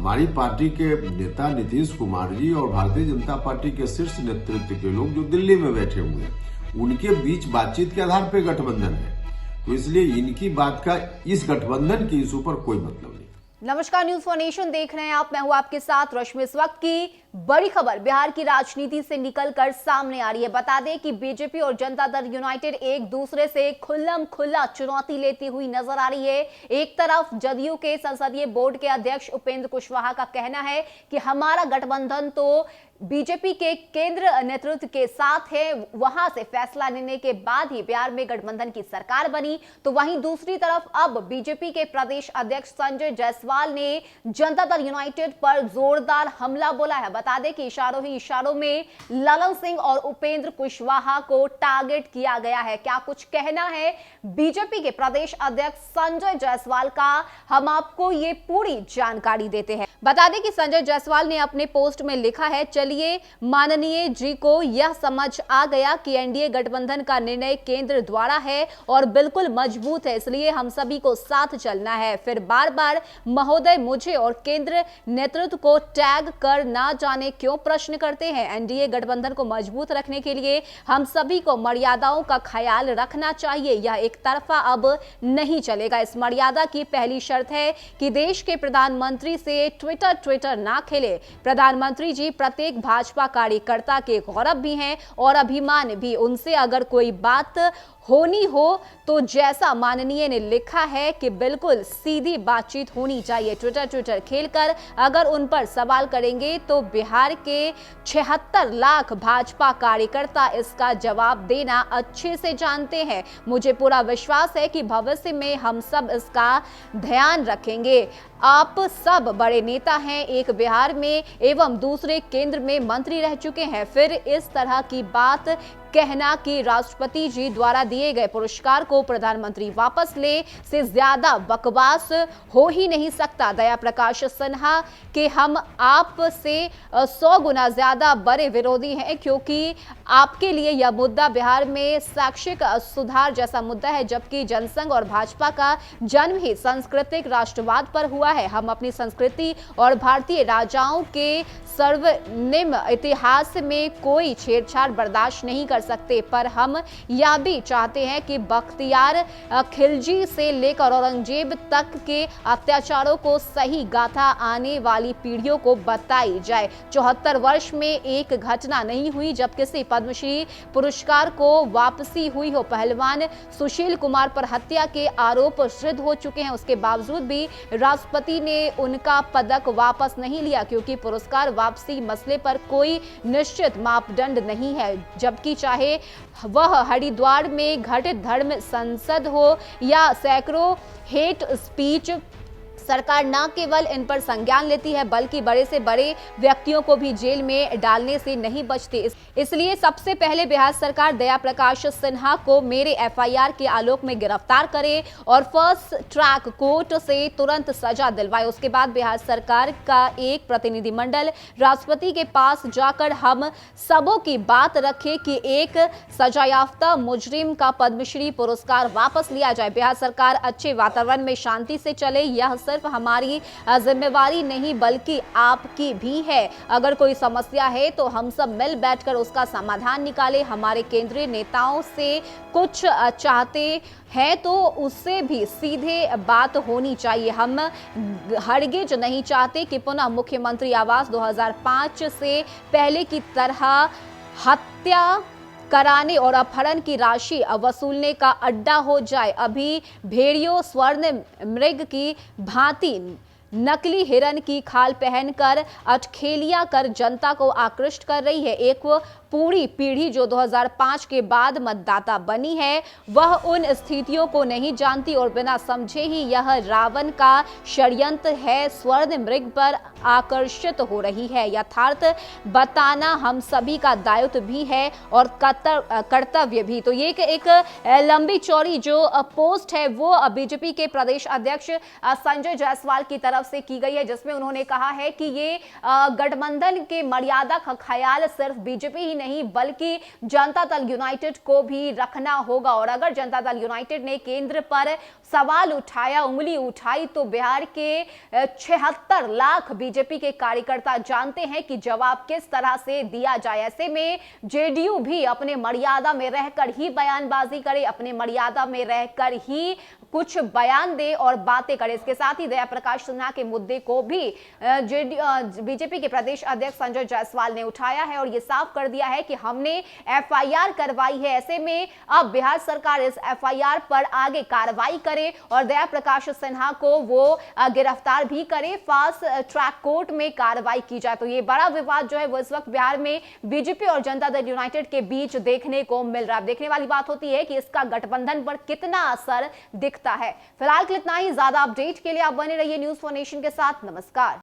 हमारी पार्टी के नेता नीतीश कुमार जी और भारतीय जनता पार्टी के शीर्ष नेतृत्व के लोग जो दिल्ली में बैठे हुए हैं, उनके बीच बातचीत के आधार पर गठबंधन है। तो इसलिए इनकी बात का इस गठबंधन के इशू पर कोई मतलब नहीं। नमस्कार, न्यूज फॉर नेशन देख रहे हैं आप। मैं हूं आपके साथ रश्मि। इस वक्त की बड़ी खबर बिहार की राजनीति से निकलकर सामने आ रही है। बता दें कि बीजेपी और जनता दल यूनाइटेड एक दूसरे से खुल्लम खुल्ला चुनौती लेती हुई नजर आ रही है। एक तरफ जदयू के संसदीय बोर्ड के अध्यक्ष उपेंद्र कुशवाहा का कहना है कि हमारा गठबंधन तो बीजेपी के केंद्र नेतृत्व के साथ है, वहां से फैसला लेने के बाद ही बिहार में गठबंधन की सरकार बनी। तो वहीं दूसरी तरफ अब बीजेपी के प्रदेश अध्यक्ष संजय जायसवाल ने जनता दल यूनाइटेड पर जोरदार हमला बोला है। बता दें कि इशारों ही इशारों में ललन सिंह और उपेंद्र कुशवाहा को टारगेट किया गया है। क्या कुछ कहना है बीजेपी के प्रदेश अध्यक्ष संजय जायसवाल का, हम आपको ये पूरी जानकारी देते हैं। बता दें कि संजय जायसवाल ने अपने पोस्ट में लिखा है, चलिए माननीय जी को यह समझ आ गया कि एनडीए गठबंधन का निर्णय केंद्र द्वारा है और बिल्कुल मजबूत है, इसलिए हम सभी को साथ चलना है। फिर बार बार महोदय मुझे और केंद्र नेतृत्व को टैग कर ना जाने क्यों प्रश्न करते हैं। एनडीए गठबंधन को मजबूत रखने के लिए हम सभी को मर्यादाओं का ख्याल रखना चाहिए। यह एक तरफा अब नहीं चलेगा। इस मर्यादा की पहली शर्त है कि देश के प्रधानमंत्री से ट्विटर ना खेले। प्रधानमंत्री जी प्रत्येक भाजपा कार्यकर्ता के गौरव भी हैं और अभिमान भी। उनसे अगर कोई बात होनी हो तो जैसा माननीय ने लिखा है कि बिल्कुल सीधी बातचीत होनी चाहिए। ट्विटर खेलकर अगर उन पर सवाल करेंगे तो बिहार के 76 लाख भाजपा कार्यकर्ता इसका जवाब देना अच्छे से जानते हैं। मुझे पूरा विश्वास है कि भविष्य में हम सब इसका ध्यान रखेंगे। आप सब बड़े नेता हैं, एक बिहार में एवं दूसरे केंद्र में मंत्री रह चुके हैं। फिर इस तरह की बात कहना कि राष्ट्रपति जी द्वारा दिए गए पुरस्कार को प्रधानमंत्री वापस ले से ज्यादा बकवास हो ही नहीं सकता। दया प्रकाश सिन्हा के हम आप से 100 गुना ज्यादा बड़े विरोधी हैं, क्योंकि आपके लिए यह मुद्दा बिहार में शैक्षिक सुधार जैसा मुद्दा है, जबकि जनसंघ और भाजपा का जन्म ही सांस्कृतिक राष्ट्रवाद पर हुआ है। हम अपनी संस्कृति और भारतीय राजाओं के स्वर्णिम इतिहास में कोई छेड़छाड़ बर्दाश्त नहीं कर सकते, पर हम यह भी चाहते हैं कि बख्तियार खिलजी से लेकर औरंगजेब तक के अत्याचारों को सही गाथा आने वाली पीढ़ियों को बताई जाए। 74 वर्ष में एक घटना नहीं हुई जब किसी पद्मश्री पुरस्कार को वापसी हुई हो। पहलवान सुशील कुमार पर हत्या के आरोप सिद्ध हो चुके हैं, उसके बावजूद भी राष्ट्रपति ने उनका पदक वापस नहीं लिया, क्योंकि पुरस्कार वापसी मसले पर कोई निश्चित मापदंड नहीं है। जबकि चाहे वह हरिद्वार में घटित धर्म संसद हो या सैकड़ों हेट स्पीच, सरकार न केवल इन पर संज्ञान लेती है बल्कि बड़े से बड़े व्यक्तियों को भी जेल में डालने से नहीं बचती। इसलिए सबसे पहले बिहार सरकार दया प्रकाश सिन्हा को मेरे एफआईआर के आलोक में गिरफ्तार करे और फर्स्ट ट्रैक कोर्ट से तुरंत सजा दिलवाए। उसके बाद बिहार सरकार का एक प्रतिनिधिमंडल राष्ट्रपति के पास जाकर हम सबों की बात रखे कि एक सजायाफ्ता मुजरिम का पद्मश्री पुरस्कार वापस लिया जाए। बिहार सरकार अच्छे वातावरण में शांति से चले, यह सिर्फ हमारी जिम्मेवारी नहीं बल्कि आपकी भी है। अगर कोई समस्या है तो हम सब मिल बैठकर उसका समाधान निकाले। हमारे केंद्रीय नेताओं से कुछ चाहते हैं तो उससे भी सीधे बात होनी चाहिए। हम हरगिज नहीं चाहते कि पुनः मुख्यमंत्री आवास 2005 से पहले की तरह हत्या कराने और अपहरण की राशि वसूलने का अड्डा हो जाए। अभी भेड़ियों स्वर्ण मृग की भांति नकली हिरन की खाल पहनकर अटखेलियां कर जनता को आकृष्ट कर रही है। एक पूरी पीढ़ी जो 2005 के बाद मतदाता बनी है वह उन स्थितियों को नहीं जानती और बिना समझे ही यह रावण का षड्यंत्र है, स्वर्ण मृग पर आकर्षित हो रही है। यथार्थ बताना हम सभी का दायित्व भी है और कर्तव्य भी। तो ये एक लंबी चौड़ी जो पोस्ट है वो बीजेपी के प्रदेश अध्यक्ष संजय जायसवाल की तरफ से की गई है, जिसमें उन्होंने कहा है कि ये गठबंधन के मर्यादा का ख्याल सिर्फ बीजेपी ही नहीं बल्कि जनता दल यूनाइटेड को भी रखना होगा। और अगर जनता दल यूनाइटेड ने केंद्र पर सवाल उठाया, उंगली उठाई, तो बिहार के 76 लाख बीजेपी बीजेपी के कार्यकर्ता जानते हैं कि जवाब किस तरह से दिया जाए। ऐसे में जेडीयू भी अपने मर्यादा में रहकर ही बयानबाजी करे, अपने मर्यादा में रहकर ही कुछ बयान दे और बातें करे। इसके साथ ही जया प्रकाश सिन्हा के मुद्दे को भी बीजेपी के प्रदेश अध्यक्ष संजय जायसवाल ने उठाया है और यह साफ कर दिया है कि हमने एफआईआर करवाई है। ऐसे में अब बिहार सरकार इस एफआईआर पर आगे कार्रवाई करे और जया प्रकाश सिन्हा को वो गिरफ्तार भी करे, फास्ट ट्रैक कोर्ट में कार्रवाई की जाए। तो ये बड़ा विवाद जो है वो इस वक्त बिहार में बीजेपी और जनता दल यूनाइटेड के बीच देखने को मिल रहा है। देखने वाली बात होती है कि इसका गठबंधन पर कितना असर दिखता है। फिलहाल के लिए इतना ही। ज्यादा अपडेट के लिए आप बने रहिए न्यूज़4नेशन के साथ। नमस्कार।